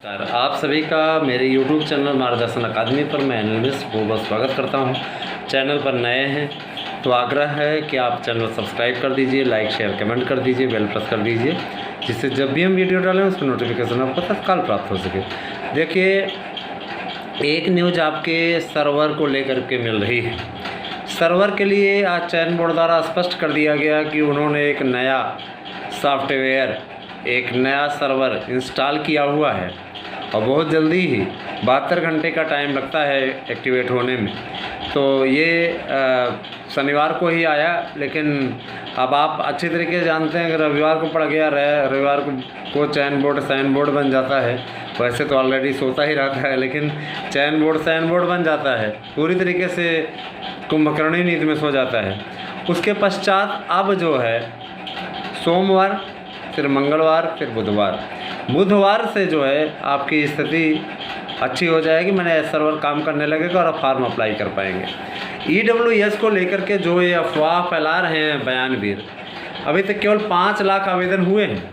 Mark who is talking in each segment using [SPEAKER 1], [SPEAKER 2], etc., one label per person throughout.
[SPEAKER 1] आप सभी का मेरे YouTube चैनल मार्गदर्शन अकादमी पर मैं एनालिस्ट बहुत स्वागत करता हूं। चैनल पर नए हैं तो आग्रह है कि आप चैनल सब्सक्राइब कर दीजिए, लाइक शेयर कमेंट कर दीजिए, बेल प्रेस कर दीजिए, जिससे जब भी हम वीडियो डालें उसकी नोटिफिकेशन आपको तत्काल प्राप्त हो सके। देखिए, एक न्यूज़ आपके सर्वर को लेकर के मिल रही है। सर्वर के लिए आज चयन बोर्ड द्वारा स्पष्ट कर दिया गया कि उन्होंने एक नया सॉफ्टवेयर, एक नया सर्वर इंस्टॉल किया हुआ है और बहुत जल्दी ही 72 घंटे का टाइम लगता है एक्टिवेट होने में। तो ये शनिवार को ही आया, लेकिन अब आप अच्छी तरीके से जानते हैं कि रविवार को पड़ गया, रविवार को चयन बोर्ड बन जाता है। वैसे तो ऑलरेडी सोता ही रहता है, लेकिन चयन बोर्ड बन जाता है, पूरी तरीके से कुंभकर्णी नींद में सो जाता है। उसके पश्चात अब जो है सोमवार, फिर मंगलवार, फिर बुधवार से जो है आपकी स्थिति अच्छी हो जाएगी। मैंने सर्वर काम करने लगेगा और आप फॉर्म अप्लाई कर पाएंगे। EWS को लेकर के जो ये अफवाह फैला रहे हैं बयानवीर, अभी तक केवल 5 लाख आवेदन हुए हैं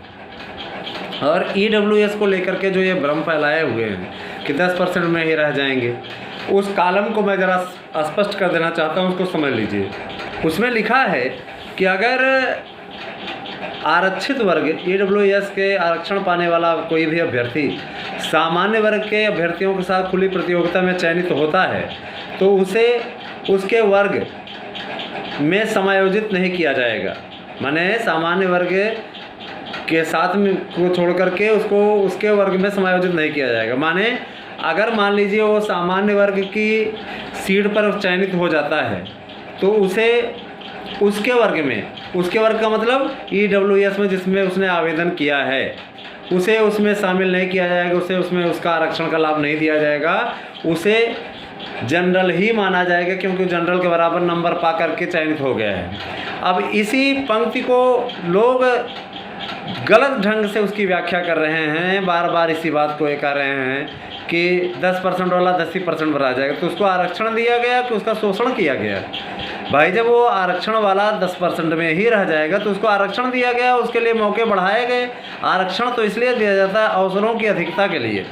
[SPEAKER 1] और EWS को लेकर के जो ये भ्रम फैलाए हुए हैं कि 10% में ही रह जाएंगे, उस कॉलम को मैं ज़रा स्पष्ट कर देना चाहता हूँ, उसको समझ लीजिए। उसमें लिखा है कि अगर आरक्षित वर्ग EWS के आरक्षण पाने वाला कोई भी अभ्यर्थी सामान्य वर्ग के अभ्यर्थियों के साथ खुली प्रतियोगिता में चयनित होता है तो उसे उसके वर्ग में समायोजित नहीं किया जाएगा। माने सामान्य वर्ग के साथ में को छोड़ करके उसको उसके वर्ग में समायोजित नहीं किया जाएगा। माने अगर मान लीजिए वो सामान्य वर्ग की सीट पर चयनित हो जाता है तो उसे उसके वर्ग का मतलब EWS में जिसमें उसने आवेदन किया है उसे उसमें शामिल नहीं किया जाएगा, उसे उसमें उसका आरक्षण का लाभ नहीं दिया जाएगा, उसे जनरल ही माना जाएगा, क्योंकि जनरल के बराबर नंबर पा करके चयनित हो गया है। अब इसी पंक्ति को लोग गलत ढंग से उसकी व्याख्या कर रहे हैं, बार बार इसी बात को ये कह रहे हैं कि 10% वाला 10% पर आ जाएगा, तो उसको आरक्षण दिया गया कि उसका शोषण किया गया। भाई, जब वो आरक्षण वाला 10% में ही रह जाएगा तो उसको आरक्षण दिया गया, उसके लिए मौके बढ़ाए गए। आरक्षण तो इसलिए दिया जाता है अवसरों की अधिकता के लिए,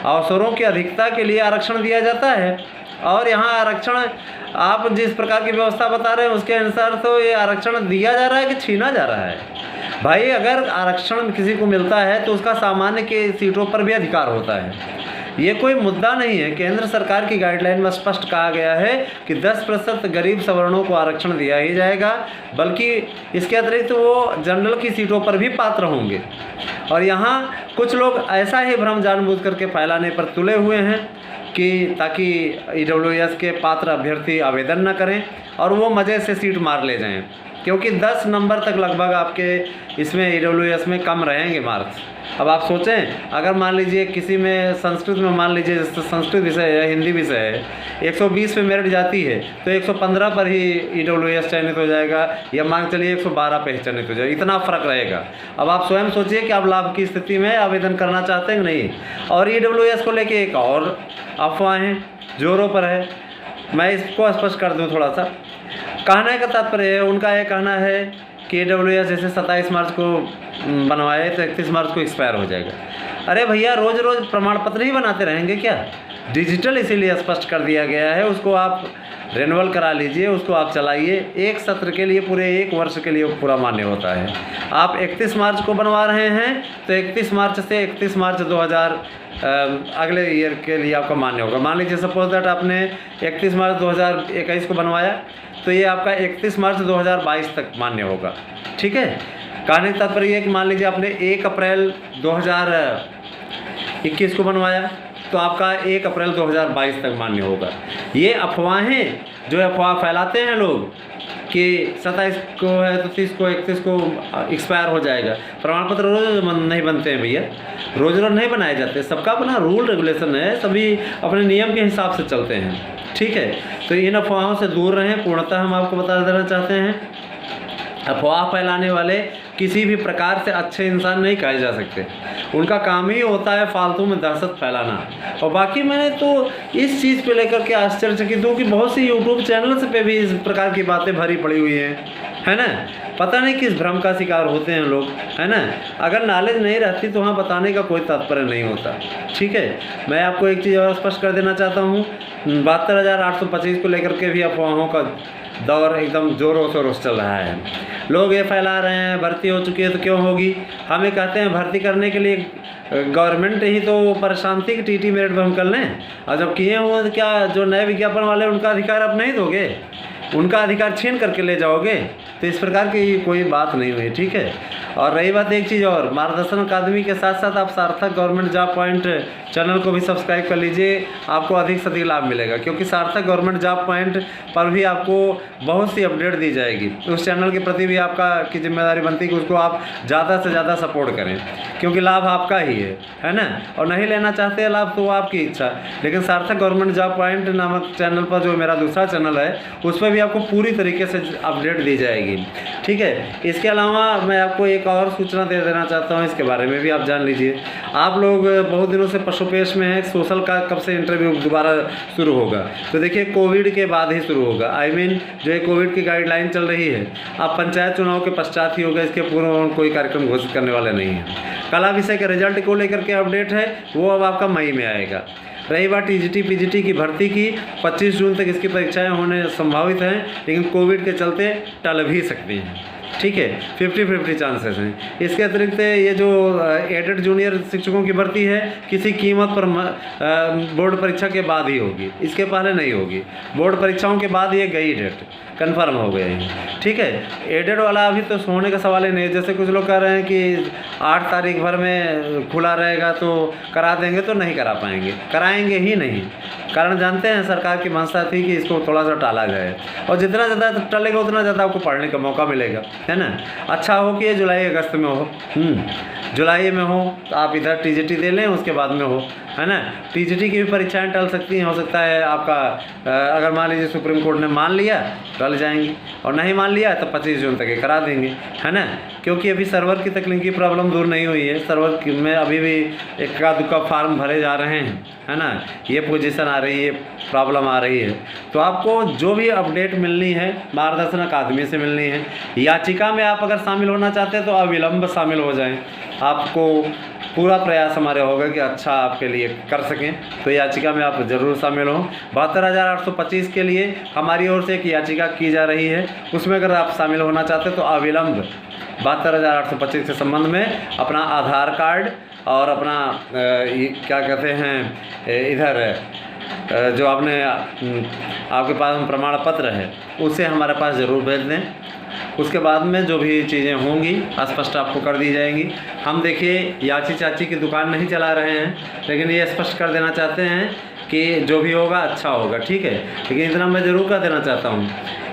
[SPEAKER 1] अवसरों की अधिकता के लिए आरक्षण दिया जाता है। और यहाँ आरक्षण आप जिस प्रकार की व्यवस्था बता रहे हैं उसके अनुसार तो ये आरक्षण दिया जा रहा है कि छीना जा रहा है। भाई, अगर आरक्षण किसी को मिलता है तो उसका सामान्य के सीटों पर भी अधिकार होता है। ये कोई मुद्दा नहीं है। केंद्र सरकार की गाइडलाइन में स्पष्ट कहा गया है कि 10% गरीब सवर्णों को आरक्षण दिया ही जाएगा, बल्कि इसके अतिरिक्त वो जनरल की सीटों पर भी पात्र होंगे। और यहाँ कुछ लोग ऐसा ही भ्रम जानबूझ करके फैलाने पर तुले हुए हैं कि ताकि EWS के पात्र अभ्यर्थी आवेदन न करें और वो मज़े से सीट मार ले जाएं, क्योंकि 10 नंबर तक लगभग आपके इसमें EWS में कम रहेंगे मार्क्स। अब आप सोचें, अगर मान लीजिए किसी में संस्कृत में मान लीजिए संस्कृत विषय है, हिंदी विषय है, 120 पे मेरिट जाती है तो 115 पर ही EWS चयनित हो जाएगा, या मान चलिए 112 पे ही चयनित हो जाएगा, इतना फ़र्क रहेगा। अब आप स्वयं सोचिए कि आप लाभ की स्थिति में आवेदन करना चाहते हैं कि नहीं। और EWS को लेके एक और अफवाहें जोरों पर है, मैं इसको स्पष्ट कर दूँ थोड़ा सा। कहने का तात्पर्य है, उनका यह कहना है कि EWS जैसे 27 मार्च को बनवाए तो 31 मार्च को एक्सपायर हो जाएगा। अरे भैया, रोज़ रोज़ प्रमाण पत्र ही बनाते रहेंगे क्या? डिजिटल इसीलिए स्पष्ट कर दिया गया है, उसको आप रिन्यूअल करा लीजिए, उसको आप चलाइए। एक सत्र के लिए, पूरे 1 वर्ष के लिए पूरा मान्य होता है। आप 31 मार्च को बनवा रहे हैं तो 31 मार्च से 31 मार्च 2000 अगले ईयर के लिए आपका मान्य होगा। मान लीजिए सपोज दैट आपने 31 मार्च 2021 को बनवाया तो ये आपका 31 मार्च 2022 तक मान्य होगा। ठीक है। कहने का तात्पर्य है कि मान लीजिए आपने 1 अप्रैल 2021 को बनवाया तो आपका 1 अप्रैल 2022 तक मान्य होगा। ये अफवाहें जो अफवाह फैलाते हैं लोग कि 27 को है तो 30 को 31 को एक्सपायर हो जाएगा। प्रमाण पत्र रोज़ नहीं बनते हैं भैया, रोज़ नहीं बनाए जाते। सबका अपना रूल रेगुलेशन है, सभी अपने नियम के हिसाब से चलते हैं। ठीक है, तो इन अफवाहों से दूर रहें। पूर्णतः हम आपको बता देना चाहते हैं, अफवाह फैलाने वाले किसी भी प्रकार से अच्छे इंसान नहीं कहे जा सकते। उनका काम ही होता है फालतू में दहशत फैलाना। और बाकी मैंने तो इस चीज़ पे लेकर के आश्चर्यचकित हूँ कि बहुत सी यूट्यूब चैनल्स पे भी इस प्रकार की बातें भरी पड़ी हुई हैं, है ना, पता नहीं किस भ्रम का शिकार होते हैं लोग, है ना। अगर नॉलेज नहीं रहती तो वहाँ बताने का कोई तात्पर्य नहीं होता, ठीक है। मैं आपको एक चीज़ और स्पष्ट कर देना चाहता हूँ, 72,825 को लेकर के भी अफवाहों का दौर एकदम जोरों शोरों से चल रहा है। लोग ये फैला रहे हैं भर्ती हो चुकी है तो क्यों होगी, हमें कहते हैं भर्ती करने के लिए गवर्नमेंट ही तो परेशान थी कि टीटी मेरिट पर हम कर लें, और जब किए हुए तो क्या जो नए विज्ञापन वाले उनका अधिकार आप नहीं दोगे, उनका अधिकार छीन करके ले जाओगे। तो इस प्रकार की कोई बात नहीं हुई, ठीक है। और रही बात एक चीज़ और, मार्गदर्शन अकादमी के साथ साथ आप सार्थक गवर्नमेंट जॉब पॉइंट चैनल को भी सब्सक्राइब कर लीजिए, आपको अधिक से अधिक लाभ मिलेगा, क्योंकि सार्थक गवर्नमेंट जॉब पॉइंट पर भी आपको बहुत सी अपडेट दी जाएगी। उस चैनल के प्रति भी आपका की जिम्मेदारी बनती है कि उसको आप ज़्यादा से ज़्यादा सपोर्ट करें, क्योंकि लाभ आपका ही है ना। और नहीं लेना चाहते हैं लाभ तो वो आपकी इच्छा, लेकिन सार्थक गवर्नमेंट जॉब पॉइंट नामक चैनल पर जो मेरा दूसरा चैनल है उस पर भी आपको पूरी तरीके से अपडेट दी जाएगी, ठीक है। इसके अलावा मैं आपको एक और सूचना दे देना चाहता हूँ, इसके बारे में भी आप जान लीजिए। आप लोग बहुत दिनों से पशुपेश में हैं, सोशल का कब से इंटरव्यू दोबारा शुरू होगा, तो देखिए कोविड के बाद ही शुरू होगा। जो ये कोविड की गाइडलाइन चल रही है, अब पंचायत चुनाव के पश्चात ही होगा, इसके पूर्व कोई कार्यक्रम घोषित करने वाले नहीं है। कला विषय के रिजल्ट को लेकर के अपडेट है, वो अब आपका मई में आएगा। रही बात टीजीटी पीजीटी की भर्ती की, 25 जून तक इसकी परीक्षाएं होने संभावित हैं, लेकिन कोविड के चलते टल भी सकती हैं, ठीक है। 50-50 चांसेस हैं। इसके अतिरिक्त ये जो एडेड जूनियर शिक्षकों की भर्ती है, किसी कीमत पर बोर्ड परीक्षा के बाद ही होगी, इसके पहले नहीं होगी। बोर्ड परीक्षाओं के बाद ये गई डेट कंफर्म हो गए हैं, ठीक है। एडेड वाला अभी तो होने का सवाल ही नहीं है। जैसे कुछ लोग कह रहे हैं कि 8 तारीख भर में खुला रहेगा तो करा देंगे, तो नहीं करा पाएंगे, कराएंगे ही नहीं। कारण जानते हैं, सरकार की मंशा थी कि इसको थोड़ा सा टाला जाए, और जितना ज़्यादा टलेगा उतना ज़्यादा आपको पढ़ने का मौका मिलेगा, है ना। अच्छा हो कि ये जुलाई अगस्त में हो, जुलाई में हो तो आप इधर टीजीटी दे लें, उसके बाद में हो, है ना। टीजीटी की भी परीक्षाएं टल सकती हैं, हो सकता है आपका अगर मान लीजिए सुप्रीम कोर्ट ने मान लिया टल जाएंगी, और नहीं मान लिया तो 25 जून तक ये करा देंगे, है ना। क्योंकि अभी सर्वर की तकनीकी प्रॉब्लम दूर नहीं हुई है, सर्वर में अभी भी इक्का दुक्का फार्म भरे जा रहे हैं, है ना। ये पोजीशन आ रही है, प्रॉब्लम आ रही है। तो आपको जो भी अपडेट मिलनी है मार्गदर्शन अकादमी से मिलनी है। याचिका में आप अगर शामिल होना चाहते हैं तो अविलंब शामिल हो जाएं, आपको पूरा प्रयास हमारे होगा कि अच्छा आपके लिए कर सकें, तो याचिका में आप ज़रूर शामिल हों। 72,825 के लिए हमारी ओर से एक याचिका की जा रही है, उसमें अगर आप शामिल होना चाहते हैं तो अविलंब 72,825 के संबंध में अपना आधार कार्ड और अपना क्या कहते हैं इधर जो आपने आपके पास प्रमाण पत्र है उसे हमारे पास ज़रूर भेज दें। उसके बाद में जो भी चीज़ें होंगी स्पष्ट आपको कर दी जाएंगी। हम देखिए याची चाची की दुकान नहीं चला रहे हैं, लेकिन ये स्पष्ट कर देना चाहते हैं कि जो भी होगा अच्छा होगा, ठीक है। लेकिन इतना मैं ज़रूर कर देना चाहता हूँ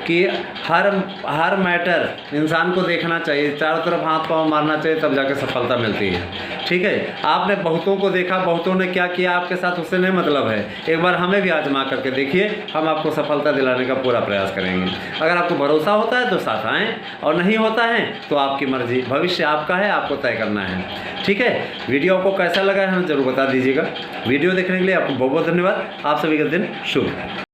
[SPEAKER 1] कि हर मैटर इंसान को देखना चाहिए, चारों तरफ हाथ पांव मारना चाहिए, तब जाके सफलता मिलती है, ठीक है। आपने बहुतों को देखा, बहुतों ने क्या किया आपके साथ, उससे नहीं मतलब है। एक बार हमें भी आजमा करके देखिए, हम आपको सफलता दिलाने का पूरा प्रयास करेंगे। अगर आपको भरोसा होता है तो साथ आएँ, और नहीं होता है तो आपकी मर्जी, भविष्य आपका है, आपको तय करना है, ठीक है। वीडियो को कैसा लगा है हमें ज़रूर बता दीजिएगा। वीडियो देखने के लिए आपको बहुत बहुत धन्यवाद। आप सभी का दिन शुभ।